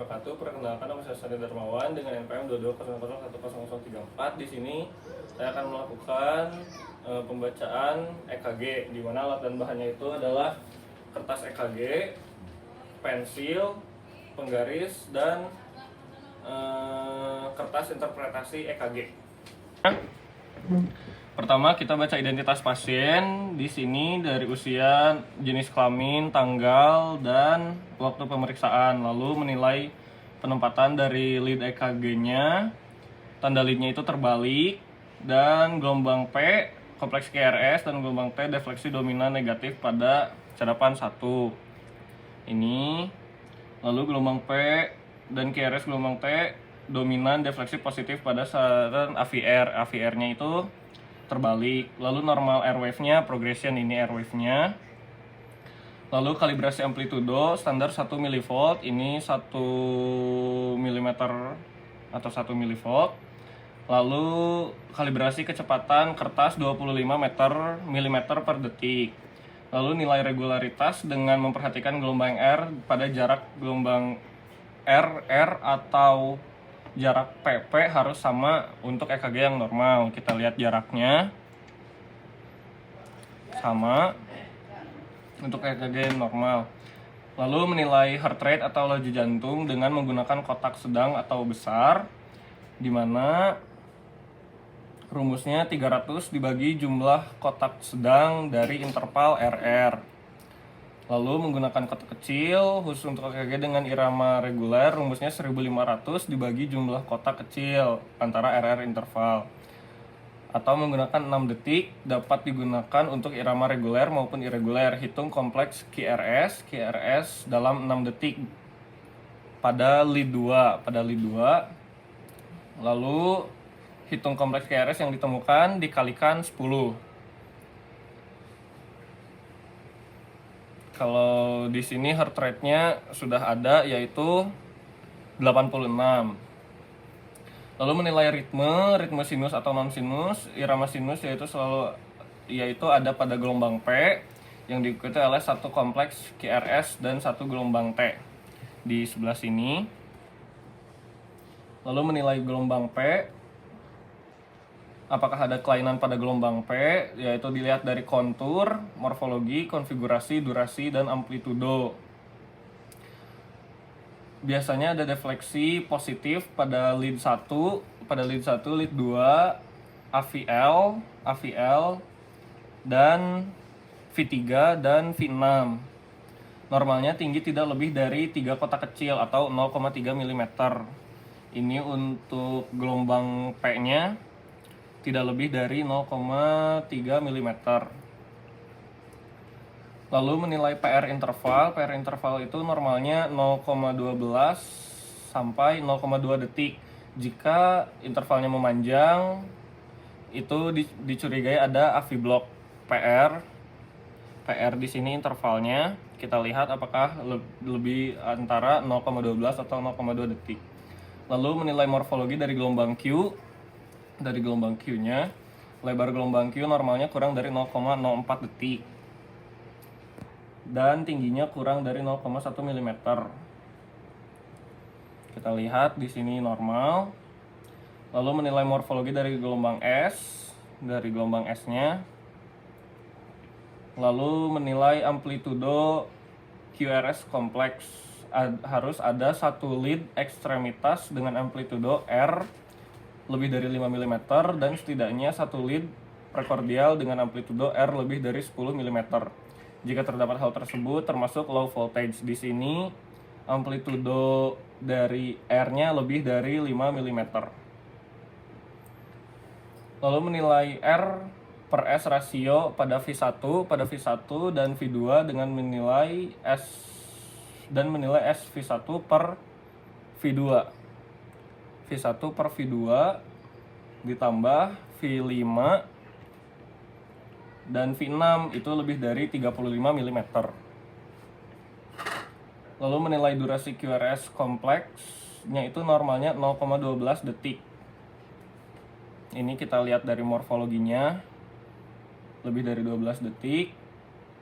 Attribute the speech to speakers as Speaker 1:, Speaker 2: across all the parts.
Speaker 1: wabarakatuh. Perkenalkan, nama saya Sandi Darmawan dengan NPM 2200101034. Di sini saya akan melakukan pembacaan EKG, di mana alat dan bahannya itu adalah kertas EKG, pensil, penggaris, dan kertas interpretasi EKG. Pertama kita baca identitas pasien. Di sini dari usia, jenis kelamin, tanggal, dan waktu pemeriksaan. Lalu menilai penempatan dari lead EKG-nya. Tanda lead-nya itu terbalik, dan gelombang P kompleks QRS dan gelombang T defleksi dominan negatif pada cadapan 1. Ini. Lalu gelombang P dan QRS gelombang T dominan defleksi positif pada sasaran AVR. AVR-nya itu terbalik. Lalu normal air wave-nya, progression ini air wave-nya. Lalu kalibrasi amplitudo standar 1 mV, ini 1 mm atau 1 mV. Lalu kalibrasi kecepatan kertas 25 mm per detik. Lalu nilai regularitas dengan memperhatikan gelombang R pada jarak gelombang R atau jarak PP harus sama untuk EKG yang normal. Kita lihat jaraknya sama untuk EKG yang normal. Lalu menilai heart rate atau laju jantung dengan menggunakan kotak sedang atau besar, di mana rumusnya 300 dibagi jumlah kotak sedang dari interval RR. Lalu menggunakan kotak kecil khusus untuk EKG dengan irama reguler, rumusnya 1500 dibagi jumlah kotak kecil antara RR interval. Atau menggunakan 6 detik dapat digunakan untuk irama reguler maupun irreguler. Hitung kompleks QRS dalam 6 detik pada lead 2. Lalu hitung kompleks QRS yang ditemukan dikalikan 10. Kalau di sini heart rate-nya sudah ada, yaitu 86. Lalu menilai ritme sinus atau non sinus. Irama sinus yaitu ada pada gelombang P yang diikuti oleh satu kompleks QRS dan satu gelombang T di sebelah sini. Lalu menilai gelombang P, apakah ada kelainan pada gelombang P, yaitu dilihat dari kontur, morfologi, konfigurasi, durasi, dan amplitudo. Biasanya ada defleksi positif pada lead 1, lead 2, AVL, dan V3 dan V6. Normalnya tinggi tidak lebih dari 3 kotak kecil atau 0,3 mm. Ini untuk gelombang P-nya tidak lebih dari 0,3 mm. Lalu menilai PR interval itu normalnya 0,12 sampai 0,2 detik. Jika intervalnya memanjang, itu dicurigai ada AV block PR di sini intervalnya. Kita lihat apakah lebih antara 0,12 atau 0,2 detik. Lalu menilai morfologi dari gelombang Q. Dari gelombang Q-nya, lebar gelombang Q normalnya kurang dari 0,04 detik dan tingginya kurang dari 0,1 mm. Kita lihat di sini normal. Lalu menilai morfologi dari gelombang S-nya. Lalu menilai amplitudo QRS kompleks. Harus ada satu lead ekstremitas dengan amplitudo R lebih dari 5 mm dan setidaknya satu lead prekordial dengan amplitudo R lebih dari 10 mm. Jika terdapat hal tersebut termasuk low voltage. Di sini amplitudo dari R-nya lebih dari 5 mm. Lalu menilai R per S rasio pada V1 dan V2 dengan menilai S V1 per V2. V1 per V2 ditambah V5 dan V6 itu lebih dari 35 mm. Lalu menilai durasi QRS kompleksnya itu normalnya 0,12 detik. Ini kita lihat dari morfologinya, lebih dari 12 detik,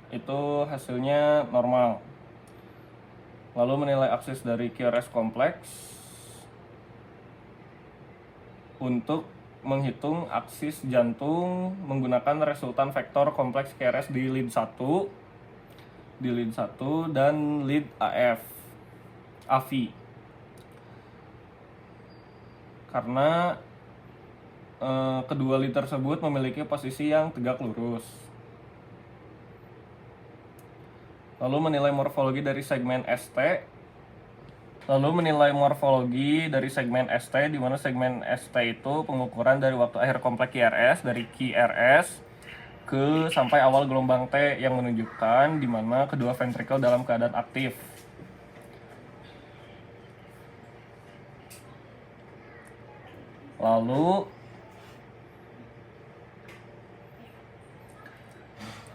Speaker 1: itu hasilnya normal. Lalu menilai aksis dari QRS kompleks untuk menghitung aksis jantung menggunakan resultan vektor kompleks QRS di lead 1, dan lead AV. Karena kedua lead tersebut memiliki posisi yang tegak lurus. Lalu menilai morfologi dari segmen ST. Di mana segmen ST itu pengukuran dari waktu akhir kompleks QRS dari QRS ke sampai awal gelombang T yang menunjukkan di mana kedua ventrikel dalam keadaan aktif. Lalu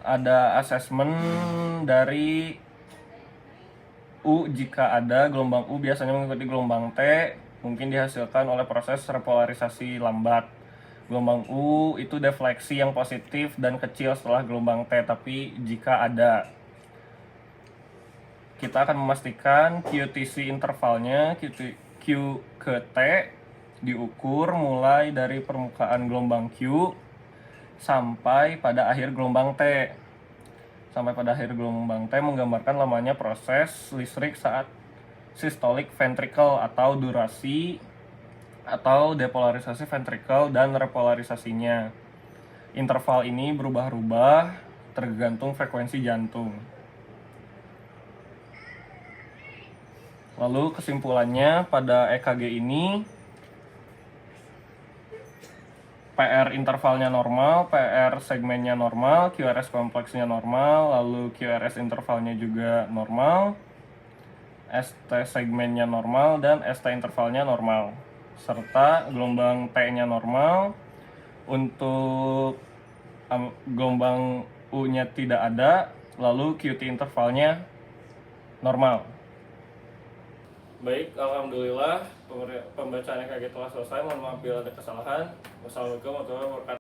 Speaker 1: ada asesmen dari U. Jika ada gelombang U biasanya mengikuti gelombang T, mungkin dihasilkan oleh proses repolarisasi lambat. Gelombang U itu defleksi yang positif dan kecil setelah gelombang T, tapi jika ada, kita akan memastikan QTC intervalnya Q ke T diukur mulai dari permukaan gelombang Q sampai pada akhir gelombang T. Sampai pada akhir gelombang T menggambarkan lamanya proses listrik saat systolic ventricle atau durasi atau depolarisasi ventricle dan repolarisasinya. Interval ini berubah-ubah tergantung frekuensi jantung. Lalu kesimpulannya pada EKG ini, PR intervalnya normal, PR segmennya normal, QRS kompleksnya normal, lalu QRS intervalnya juga normal, ST segmennya normal, dan ST intervalnya normal, serta gelombang T-nya normal. Untuk gelombang U-nya tidak ada, lalu QT intervalnya normal. Baik, alhamdulillah pembacaan EKG telah selesai. Mohon maaf bila ada kesalahan. Wassalamualaikum warahmatullahi wabarakatuh.